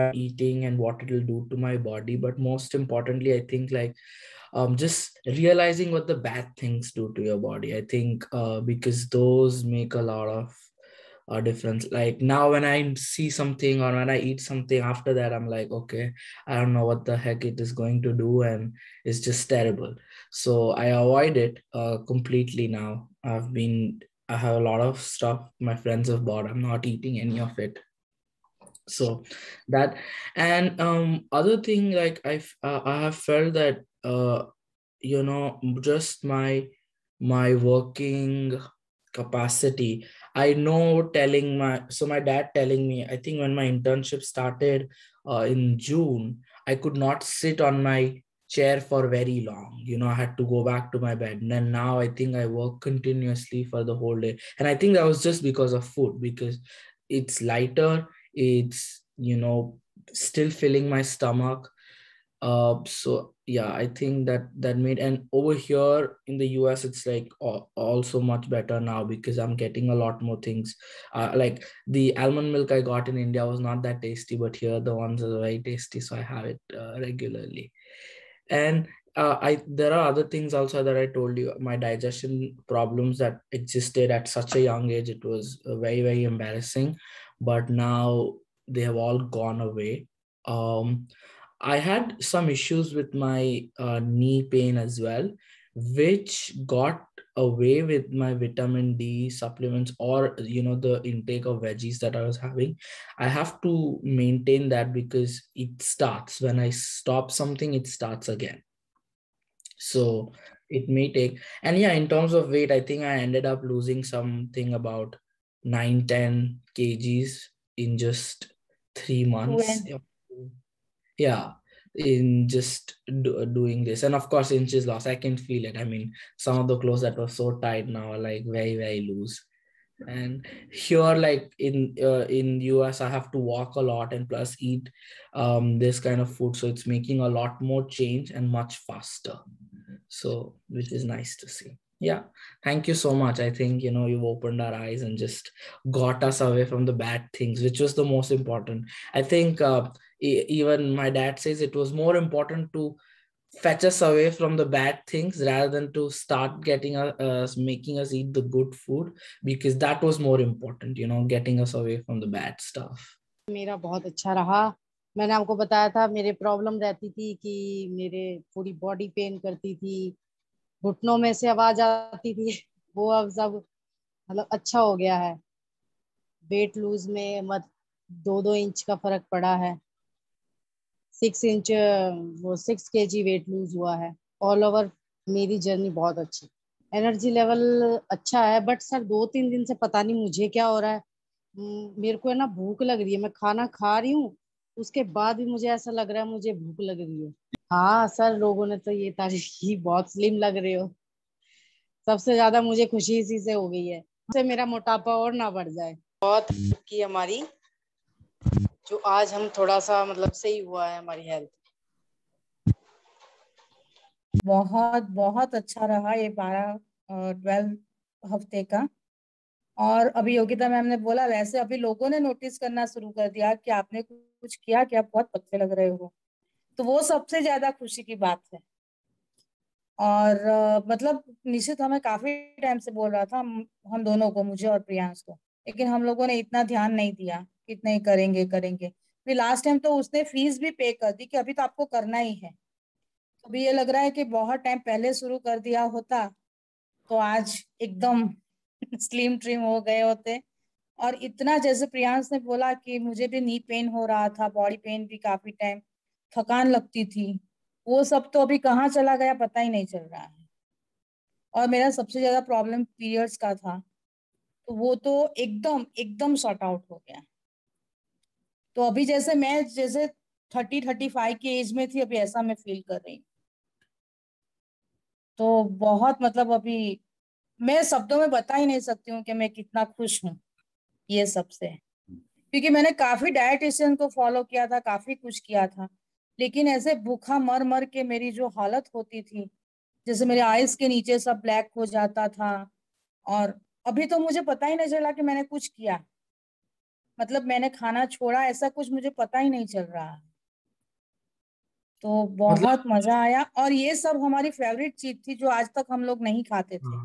I'm eating and what it'll do to my body. But most importantly, I think like just realizing what the bad things do to your body. I think because those make a lot of difference. Like now when I see something or when I eat something, after that I'm like, okay, I don't know what the heck it is going to do, and it's just terrible. So I avoid it completely now. I have a lot of stuff my friends have bought. I'm not eating any of it. So that, and other thing, like I have felt that just my working capacity. I know, telling my dad telling me, I think when my internship started in June, I could not sit on my chair for very long. I had to go back to my bed. And then now I think I work continuously for the whole day. And I think that was just because of food, because it's lighter, it's still filling my stomach. So yeah, I think that made, and over here in the US it's like also much better now, because I'm getting a lot more things. Like the almond milk I got in India was not that tasty, but here the ones are very tasty, so I have it regularly. And I there are other things also that I told you, my digestion problems that existed at such a young age. It was very, very embarrassing, but now they have all gone away. um I had some issues with my knee pain as well, which got away with my vitamin D supplements, or the intake of veggies that I was having. I have to maintain that, because it starts when I stop something, it starts again. So it may take, and yeah, in terms of weight, I think I ended up losing something about 9-10 kgs in just 3 months. When Yeah, in just doing this. And of course inches lost, I can feel it. I mean, some of the clothes that were so tight now are like very, very loose. And here, like in US, I have to walk a lot and plus eat this kind of food, so it's making a lot more change and much faster, so which is nice to see. Yeah, thank you so much. I think you've opened our eyes and just got us away from the bad things, which was the most important. I think even my dad says it was more important to fetch us away from the bad things rather than to start getting us making us eat the good food, because that was more important, getting us away from the bad stuff. मेरा बहुत अच्छा रहा। मैंने आपको बताया था मेरे problem रहती थी कि मेरे पूरी बॉडी पेन करती थी, घुटनों में से आवाज आती थी। वो अब सब मतलब अच्छा हो गया है। वेट लूज में मत 2-2 इंच का फर्क पड़ा है। 6 इंच, वो 6 kg वेट लूज हुआ है। ऑल ओवर मेरी जर्नी बहुत अच्छी। एनर्जी लेवल अच्छा है, बट सर 2-3 दिन से पता नहीं मुझे क्या हो रहा है। मेरे को है ना भूख लग रही है, मैं खाना खा रही हूँ, उसके बाद भी मुझे ऐसा लग रहा है मुझे भूख लग रही है। हाँ सर, लोगों ने तो ये तारीफ की, बहुत स्लिम लग रहे हो। सबसे ज्यादा मुझे खुशी इसी से हो गई है, से मेरा मोटापा और ना बढ़ जाए। बहुत की हमारी, जो आज हम थोड़ा सा मतलब सही हुआ है हमारी हेल्थ। बहुत बहुत अच्छा रहा ये 12 हफ्ते का। और अभी योगिता मैम ने बोला, वैसे अभी लोगों ने नोटिस करना शुरू कर दिया कि आपने कुछ किया, कि आप बहुत पतले लग रहे हो, तो वो सबसे ज्यादा खुशी की बात है। और मतलब निश्चित हमें काफी टाइम से बोल रहा था, हम दोनों को, मुझे और प्रियांश को, लेकिन हम लोगों ने इतना ध्यान नहीं दिया कि नहीं करेंगे करेंगे। फिर लास्ट टाइम तो उसने फीस भी पे कर दी कि अभी तो आपको करना ही है। अभी ये लग रहा है कि बहुत टाइम पहले शुरू कर दिया होता तो आज एकदम स्लिम ट्रिम हो गए होते। और इतना, जैसे प्रियांश ने बोला कि मुझे भी नी पेन हो रहा था, बॉडी पेन भी काफी टाइम, थकान लगती थी, वो सब तो अभी कहाँ चला गया पता ही नहीं चल रहा है। और मेरा सबसे ज्यादा प्रॉब्लम पीरियड्स का था, तो वो तो एकदम एकदम सॉर्ट आउट हो गया। तो अभी जैसे 30-35 की एज में थी, अभी ऐसा मैं फील कर रही हूँ। तो बहुत मतलब अभी मैं शब्दों में बता ही नहीं सकती हूँ कि मैं कितना खुश हूँ ये सबसे। क्योंकि मैंने काफी डाइटिशियन को फॉलो किया था, काफी कुछ किया था, लेकिन ऐसे भूखा मर मर के मेरी जो हालत होती थी, जैसे मेरे आईज के नीचे सब ब्लैक हो जाता था। और अभी तो मुझे पता ही नहीं चला कि मैंने कुछ किया। मतलब मैंने खाना छोड़ा ऐसा कुछ मुझे पता ही नहीं चल रहा। तो बहुत मजा आया, और ये सब हमारी फेवरेट चीज थी जो आज तक हम लोग नहीं खाते थे,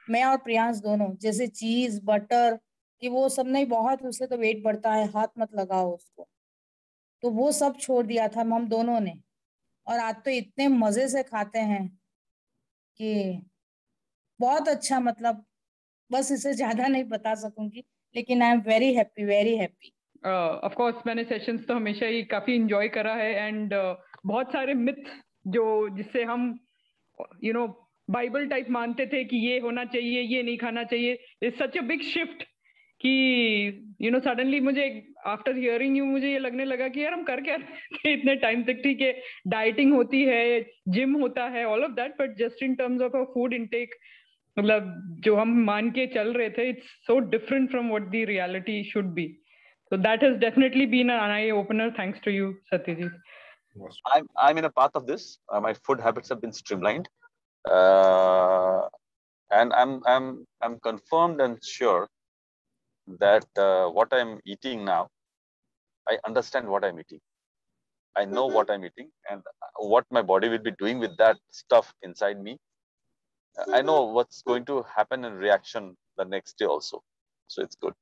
मैं और प्रियांश दोनों। जैसे चीज बटर कि वो सब नहीं, बहुत उससे तो वेट बढ़ता है, हाथ मत लगाओ उसको। तो वो सब छोड़ दिया था हम दोनों ने, और आज तो इतने मजे से खाते हैं कि बहुत अच्छा। मतलब बस इसे ज्यादा नहीं बता सकूंगी, लेकिन I am very happy, very happy. Of course मैंने सेशंस तो हमेशा ही काफी इंजॉय करा है, एंड बहुत सारे मिथ जो जिससे हम बाइबल टाइप मानते थे कि ये होना चाहिए, ये नहीं खाना चाहिए, is such a big shift कि सडनली मुझे आफ्टर हियरिंग यू मुझे ये लगने लगा कि यार हम कर क्या रहे थे इतने टाइम तक। ठीक है, डाइटिंग होती है, जिम होता है, all of that, but just in terms of a food intake, मतलब जो हम मान के चल रहे थे, it's so different from what the reality should be. So that has definitely been an eye opener. Thanks to you, Satyajit. I'm in a path of this. My food habits have been streamlined, and I'm confirmed and sure that what I'm eating now, I understand what I'm eating. I know what I'm eating and what my body will be doing with that stuff inside me. I know what's going to happen in reaction the next day also. So it's good.